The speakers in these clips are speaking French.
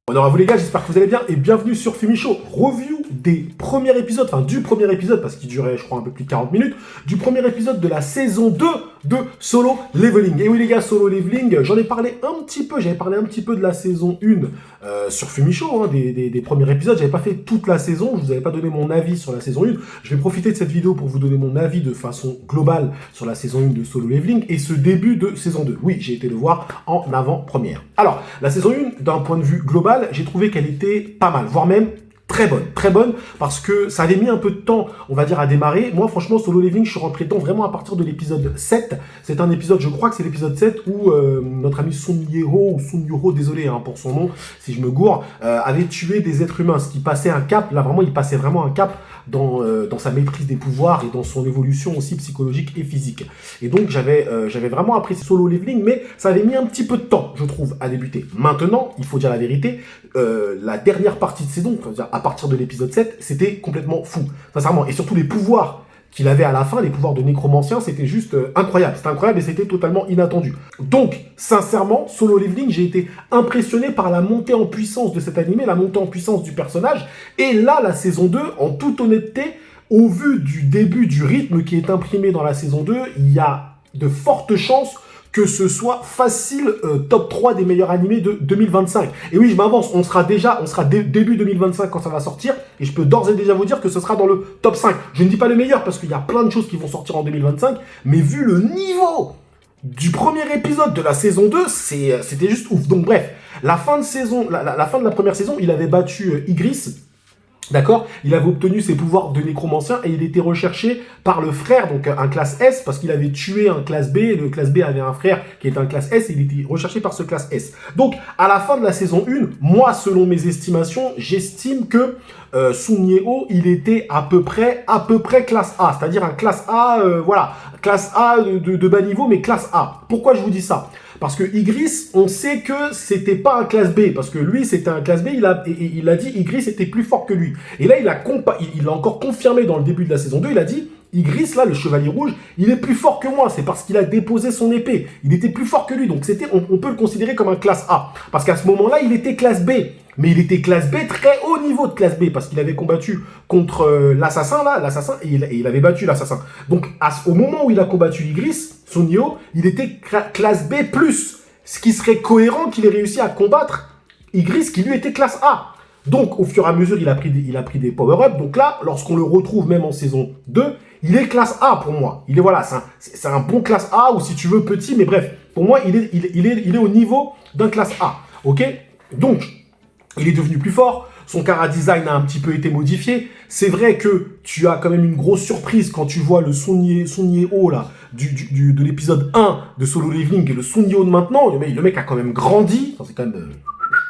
Alors à vous les gars, j'espère que vous allez bien et bienvenue sur Fumichaud. Review des premiers épisodes, enfin du premier épisode parce qu'il durait je crois un peu plus de 40 minutes, du premier épisode de la saison 2 de Solo Leveling. Et oui les gars, Solo Leveling, j'en ai parlé un petit peu, j'avais parlé un petit peu de la saison 1 sur Fumichaud, hein, des premiers épisodes, j'avais pas fait toute la saison, je vous avais pas donné mon avis sur la saison 1. Je vais profiter de cette vidéo pour vous donner mon avis de façon globale sur la saison 1 de Solo Leveling et ce début de saison 2. Oui, j'ai été le voir en avant-première. Alors, la saison 1, d'un point de vue global, j'ai trouvé qu'elle était pas mal, voire même très bonne, parce que ça avait mis un peu de temps, on va dire, à démarrer. Moi, franchement, Solo Leveling, je suis rentré dedans vraiment à partir de l'épisode 7. C'est un épisode, je crois que c'est l'épisode 7, où notre ami Sunyoro, désolé hein, pour son nom, si je me gourre, avait tué des êtres humains, ce qui passait un cap, là vraiment, il passait vraiment un cap dans sa maîtrise des pouvoirs et dans son évolution aussi psychologique et physique. Et donc, j'avais vraiment apprécié Solo Leveling, mais ça avait mis un petit peu de temps, je trouve, à débuter. Maintenant, il faut dire la vérité, la dernière partie de saison, à partir de l'épisode 7, c'était complètement fou, sincèrement. Et surtout les pouvoirs qu'il avait à la fin, les pouvoirs de nécromancien, c'était juste incroyable. C'était incroyable et c'était totalement inattendu. Donc, sincèrement, Solo Leveling, j'ai été impressionné par la montée en puissance de cet animé, la montée en puissance du personnage. Et là, la saison 2, en toute honnêteté, au vu du début du rythme qui est imprimé dans la saison 2, il y a de fortes chances que ce soit facile top 3 des meilleurs animés de 2025. Et oui, je m'avance, on sera début 2025 quand ça va sortir, et je peux d'ores et déjà vous dire que ce sera dans le top 5. Je ne dis pas le meilleur, parce qu'il y a plein de choses qui vont sortir en 2025, mais vu le niveau du premier épisode de la saison 2, c'était juste ouf. Donc bref, la fin de la première saison, il avait battu Igris. D'accord, il avait obtenu ses pouvoirs de nécromancien et il était recherché par le frère, donc un classe S, parce qu'il avait tué un classe B, et le classe B avait un frère qui était un classe S, et il était recherché par ce classe S. Donc, à la fin de la saison 1, moi, selon mes estimations, j'estime que Sunyeo, il était à peu près classe A, c'est-à-dire un classe A, voilà, classe A de bas niveau, mais classe A. Pourquoi je vous dis ça ? Parce que Igris, on sait que c'était pas un classe B, parce que lui, c'était un classe B, il a dit Igris était plus fort que lui. Et là, il a encore confirmé dans le début de la saison 2, il a dit, Igris, là, le chevalier rouge, il est plus fort que moi, c'est parce qu'il a déposé son épée. Il était plus fort que lui, donc on peut le considérer comme un classe A. Parce qu'à ce moment-là, il était classe B. Mais il était classe B, très haut niveau de classe B, parce qu'il avait combattu contre l'assassin, et il avait battu l'assassin. Donc, au moment où il a combattu Igris, Sunyeo, il était classe B+, ce qui serait cohérent qu'il ait réussi à combattre Igris, qui lui était classe A. Donc, au fur et à mesure, il a pris des power-ups. Donc là, lorsqu'on le retrouve même en saison 2, il est classe A pour moi. Il est, voilà, c'est un bon classe A, ou si tu veux, petit, mais bref, pour moi, il est au niveau d'un classe A. Ok ? Donc, il est devenu plus fort, son chara design a un petit peu été modifié. C'est vrai que tu as quand même une grosse surprise quand tu vois le Sunyeo là, de l'épisode 1 de Solo Leveling et le Sunyeo de maintenant. Le mec a quand même grandi. Enfin, c'est quand même...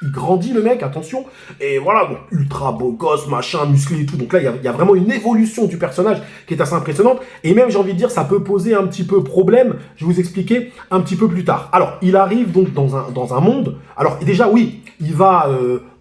il grandit le mec, attention. Et voilà, bon, ultra beau gosse, machin, musclé et tout. Donc là, il y a vraiment une évolution du personnage qui est assez impressionnante. Et même, j'ai envie de dire, ça peut poser un petit peu problème. Je vais vous expliquer un petit peu plus tard. Alors, il arrive donc dans un monde. Alors, déjà, oui, il va...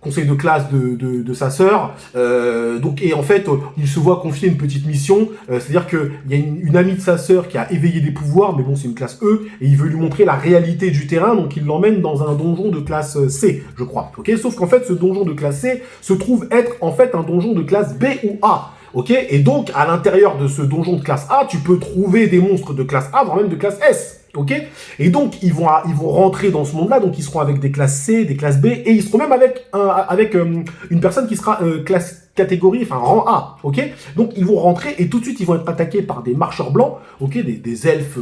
conseil de classe de sa sœur, et en fait, il se voit confier une petite mission, c'est-à-dire qu'il y a une amie de sa sœur qui a éveillé des pouvoirs, mais bon, c'est une classe E, et il veut lui montrer la réalité du terrain, donc il l'emmène dans un donjon de classe C, je crois, ok. Sauf qu'en fait, ce donjon de classe C se trouve être, en fait, un donjon de classe B ou A, ok. Et donc, à l'intérieur de ce donjon de classe A, tu peux trouver des monstres de classe A, voire même de classe S. Ok. Et donc, ils vont rentrer dans ce monde-là, donc ils seront avec des classes C, des classes B, et ils seront même avec une personne qui sera classe catégorie, enfin rang A, ok. Donc, ils vont rentrer, et tout de suite, ils vont être attaqués par des marcheurs blancs, ok, des elfes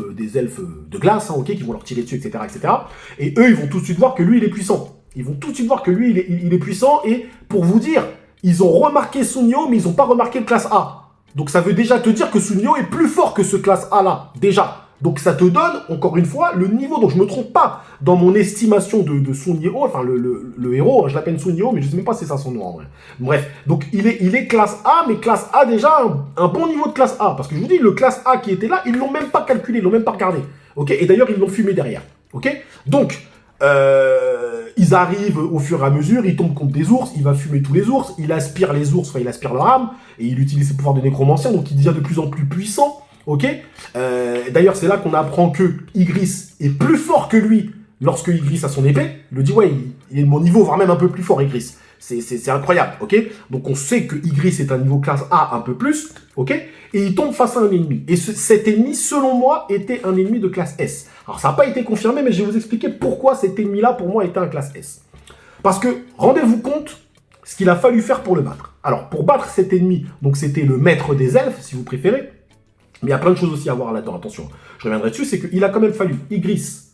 de glace, hein, ok, qui vont leur tirer dessus, etc., etc. Et eux, ils vont tout de suite voir que lui, il est puissant. Ils vont tout de suite voir que lui, il est puissant, et pour vous dire, ils ont remarqué Sunyeo, mais ils n'ont pas remarqué le classe A. Donc, ça veut déjà te dire que Sunyeo est plus fort que ce classe A-là, déjà. Donc ça te donne, encore une fois, le niveau. Donc je me trompe pas dans mon estimation de Sunyeo, enfin le héros, je l'appelle Sunyeo, mais je sais même pas si c'est ça son nom en vrai. Bref, donc il est classe A, mais classe A déjà, un bon niveau de classe A. Parce que je vous dis, le classe A qui était là, ils l'ont même pas calculé, ils l'ont même pas regardé. Ok. Et d'ailleurs, ils l'ont fumé derrière. Ok. Donc, ils arrivent au fur et à mesure, ils tombent contre des ours, il va fumer tous les ours, il aspire les ours, enfin il aspire leur âme, et il utilise ses pouvoirs de nécromancien, donc il devient de plus en plus puissant. Ok. D'ailleurs, c'est là qu'on apprend que Igris est plus fort que lui lorsque Igris a son épée, il le dit, ouais, il est de mon niveau, voire même un peu plus fort, Igris. C'est incroyable, ok? Donc on sait que Igris est un niveau classe A un peu plus, ok? Et il tombe face à un ennemi. Et cet ennemi, selon moi, était un ennemi de classe S. Alors ça n'a pas été confirmé, mais je vais vous expliquer pourquoi cet ennemi-là, pour moi, était un classe S. Parce que, rendez-vous compte, ce qu'il a fallu faire pour le battre. Alors, pour battre cet ennemi, donc c'était le maître des elfes, si vous préférez, mais il y a plein de choses aussi à voir là-dedans, attention, je reviendrai dessus, c'est qu'il a quand même fallu Igris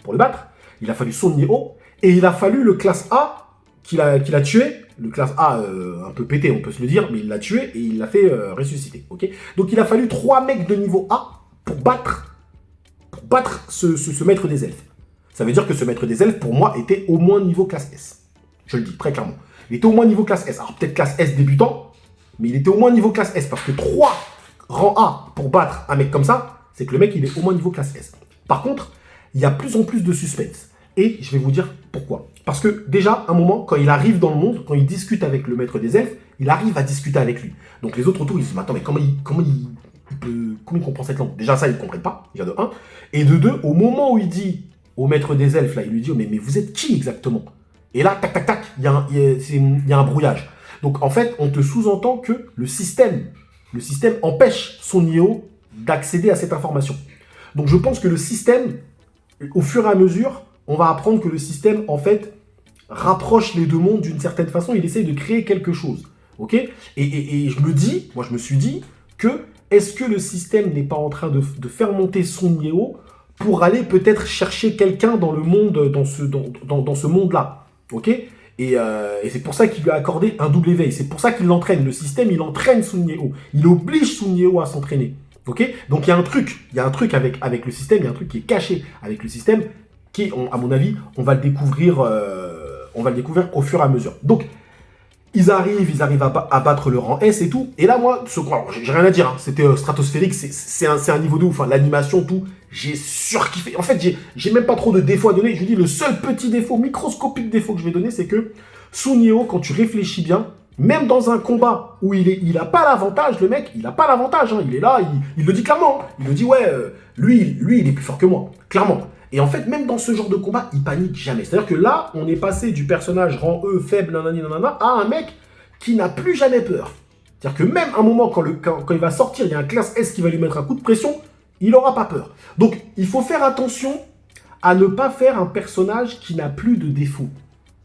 pour le battre, il a fallu Son Nioh, et il a fallu le classe A qu'il a tué, le classe A un peu pété, on peut se le dire, mais il l'a tué et il l'a fait ressusciter, ok? Donc il a fallu 3 mecs de niveau A pour battre ce maître des elfes. Ça veut dire que ce maître des elfes, pour moi, était au moins niveau classe S. Je le dis très clairement. Il était au moins niveau classe S. Alors peut-être classe S débutant, mais il était au moins niveau classe S, parce que 3 rangs A pour battre un mec comme ça, c'est que le mec, il est au moins niveau classe S. Par contre, il y a plus en plus de suspense. Et je vais vous dire pourquoi. Parce que déjà, un moment, quand il arrive dans le monde, quand il discute avec le maître des elfes, il arrive à discuter avec lui. Donc les autres autour, ils se disent, mais attends, mais comment il comprend cette langue? Déjà ça, ils ne comprennent pas, déjà de 1. Et de 2, au moment où il dit au maître des elfes, là, il lui dit, mais vous êtes qui exactement? Et là, tac, tac, tac, il y a un brouillage. Donc en fait, on te sous-entend que le système empêche Son Nioh d'accéder à cette information. Donc je pense que le système, au fur et à mesure, on va apprendre que le système, en fait, rapproche les deux mondes d'une certaine façon. Il essaye de créer quelque chose. Ok? Et je me suis dit que, est-ce que le système n'est pas en train de faire monter Son Nioh pour aller peut-être chercher quelqu'un dans le monde, dans ce monde-là? Ok? Et c'est pour ça qu'il lui a accordé un double éveil. C'est pour ça qu'il l'entraîne. Le système, il entraîne Son Nioh. Il oblige Son Nioh à s'entraîner. Ok? Donc il y a un truc avec le système, il y a un truc qui est caché avec le système, qui, à mon avis, on va le découvrir au fur et à mesure. Donc, ils arrivent à battre le rang S et tout. Et là, moi, j'ai rien à dire, hein, c'était stratosphérique, c'est un niveau de ouf, hein, l'animation, tout, j'ai surkiffé. En fait, j'ai même pas trop de défauts à donner. Je vous dis, le seul petit défaut, microscopique défaut que je vais donner, c'est que Son Nioh, quand tu réfléchis bien, même dans un combat où il a pas l'avantage, le mec, il a pas l'avantage, hein, il est là, il le dit clairement, hein, il le dit, ouais, lui, il est plus fort que moi, clairement. Et en fait, même dans ce genre de combat, il panique jamais. C'est-à-dire que là, on est passé du personnage rang E, faible, nanani, nanana, à un mec qui n'a plus jamais peur. C'est-à-dire que même un moment, quand il va sortir, il y a un classe S qui va lui mettre un coup de pression, il n'aura pas peur. Donc, il faut faire attention à ne pas faire un personnage qui n'a plus de défauts.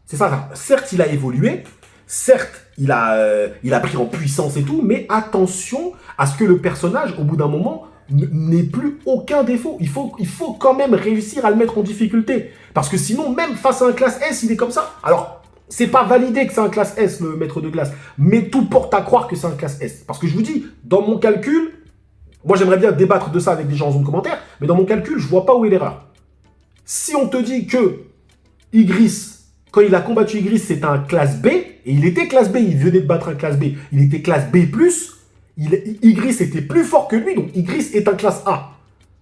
C'est ça. Certes, il a évolué. Certes, il a pris en puissance et tout. Mais attention à ce que le personnage, au bout d'un moment, n'ait plus aucun défaut. Il faut quand même réussir à le mettre en difficulté. Parce que sinon, même face à un classe S, il est comme ça. Alors, c'est pas validé que c'est un classe S, le maître de glace. Mais tout porte à croire que c'est un classe S. Parce que je vous dis, dans mon calcul, moi j'aimerais bien débattre de ça avec des gens en zone commentaire, mais dans mon calcul, je vois pas où est l'erreur. Si on te dit que Igris, quand il a combattu Igris, c'est un classe B, et il était classe B, il venait de battre un classe B, il était classe B+, Igris était plus fort que lui, donc Igris est un classe A.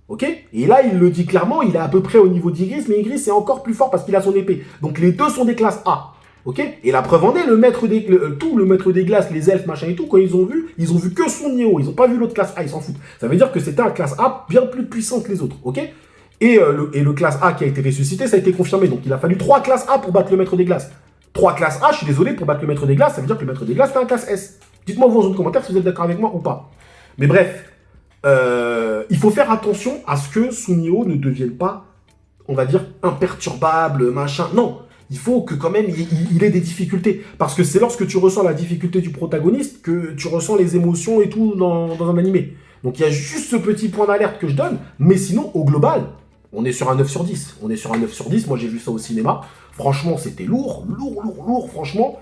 Ok? Et là, il le dit clairement, il est à peu près au niveau d'Igris, mais Igris est encore plus fort parce qu'il a son épée. Donc les deux sont des classes A. Ok? Et la preuve en est, le maître des glaces, les elfes, machin et tout, quand ils ont vu que Son Nioh, ils n'ont pas vu l'autre classe A, ils s'en foutent. Ça veut dire que c'était un classe A bien plus puissant que les autres. Ok? Et le classe A qui a été ressuscité, ça a été confirmé. Donc il a fallu 3 classes A pour battre le maître des glaces. 3 classes A, je suis désolé, pour battre le maître des glaces, ça veut dire que le maître des glaces, c'est un classe S. Dites-moi vous en commentaire si vous êtes d'accord avec moi ou pas. Mais bref, il faut faire attention à ce que Son Nioh ne devienne pas, on va dire, imperturbable, machin. Non, il faut que quand même il ait des difficultés. Parce que c'est lorsque tu ressens la difficulté du protagoniste que tu ressens les émotions et tout dans un animé. Donc il y a juste ce petit point d'alerte que je donne. Mais sinon, au global, on est sur un 9 sur 10. On est sur un 9 sur 10. Moi, j'ai vu ça au cinéma. Franchement, c'était lourd, franchement.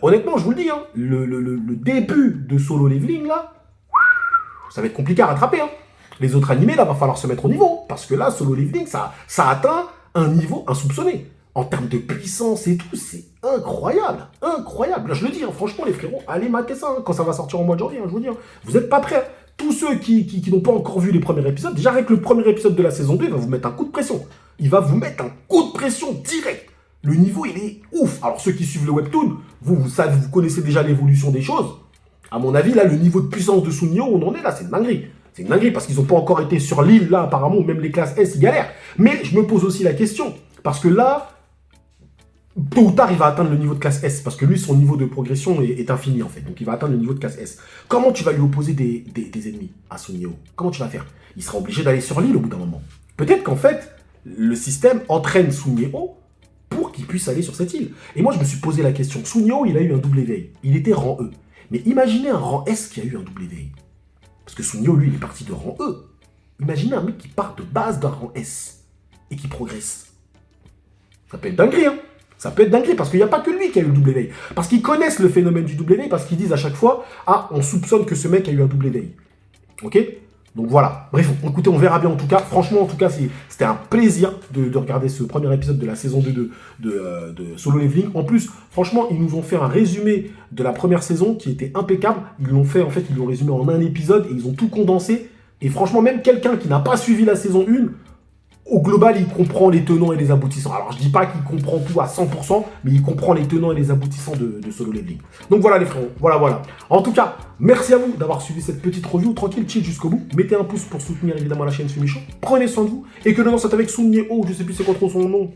Honnêtement, je vous le dis, hein, le début de Solo Leveling, là, ça va être compliqué à rattraper. Hein. Les autres animés, là, va falloir se mettre au niveau. Parce que là, Solo Leveling, ça atteint un niveau insoupçonné. En termes de puissance et tout, c'est incroyable. Incroyable. Là, je le dis, hein, franchement, les frérots, allez mater ça. Hein, quand ça va sortir au mois de janvier, hein, je vous dis. Hein, vous n'êtes pas prêts. Hein. Tous ceux qui n'ont pas encore vu les premiers épisodes, déjà avec le premier épisode de la saison 2, il va vous mettre un coup de pression. Il va vous mettre un coup de pression direct. Le niveau, il est ouf. Alors, ceux qui suivent le webtoon, vous connaissez déjà l'évolution des choses. À mon avis, là, le niveau de puissance de Son Nioh, on en est là, c'est une dinguerie. C'est une dinguerie parce qu'ils n'ont pas encore été sur l'île, là, apparemment, où même les classes S, ils galèrent. Mais je me pose aussi la question, parce que là, tôt ou tard, il va atteindre le niveau de classe S, parce que lui, son niveau de progression est infini, en fait. Donc, il va atteindre le niveau de classe S. Comment tu vas lui opposer des ennemis à Sun Yeo? Comment tu vas faire? Il sera obligé d'aller sur l'île au bout d'un moment. Peut-être qu'en fait, le système entraîne Sun Yeo pour qu'il puisse aller sur cette île. Et moi, je me suis posé la question. Sun Yeo, il a eu un double éveil. Il était rang E. Mais imaginez un rang S qui a eu un double éveil. Parce que Sun Yeo, lui, il est parti de rang E. Imaginez un mec qui part de base d'un rang S et qui progresse. Ça peut être dinguerie, hein. Ça peut être dinguerie, parce qu'il n'y a pas que lui qui a eu le double éveil. Parce qu'ils connaissent le phénomène du double éveil, parce qu'ils disent à chaque fois, ah, on soupçonne que ce mec a eu un double éveil. Ok? Donc voilà. Bref, écoutez, on verra bien en tout cas. Franchement, en tout cas, c'était un plaisir de regarder ce premier épisode de la saison 2 de Solo Leveling. En plus, franchement, ils nous ont fait un résumé de la première saison qui était impeccable. Ils l'ont fait, en fait, ils l'ont résumé en un épisode et ils ont tout condensé. Et franchement, même quelqu'un qui n'a pas suivi la saison 1, au global, il comprend les tenants et les aboutissants. Alors, je dis pas qu'il comprend tout à 100%, mais il comprend les tenants et les aboutissants de Solo Leveling. Donc voilà les frérots, voilà. En tout cas, merci à vous d'avoir suivi cette petite review. Tranquille, chill jusqu'au bout. Mettez un pouce pour soutenir évidemment la chaîne Fumicho. Prenez soin de vous. Et que le nom soit avec Sun Yeo, je sais plus c'est quoi trop son nom.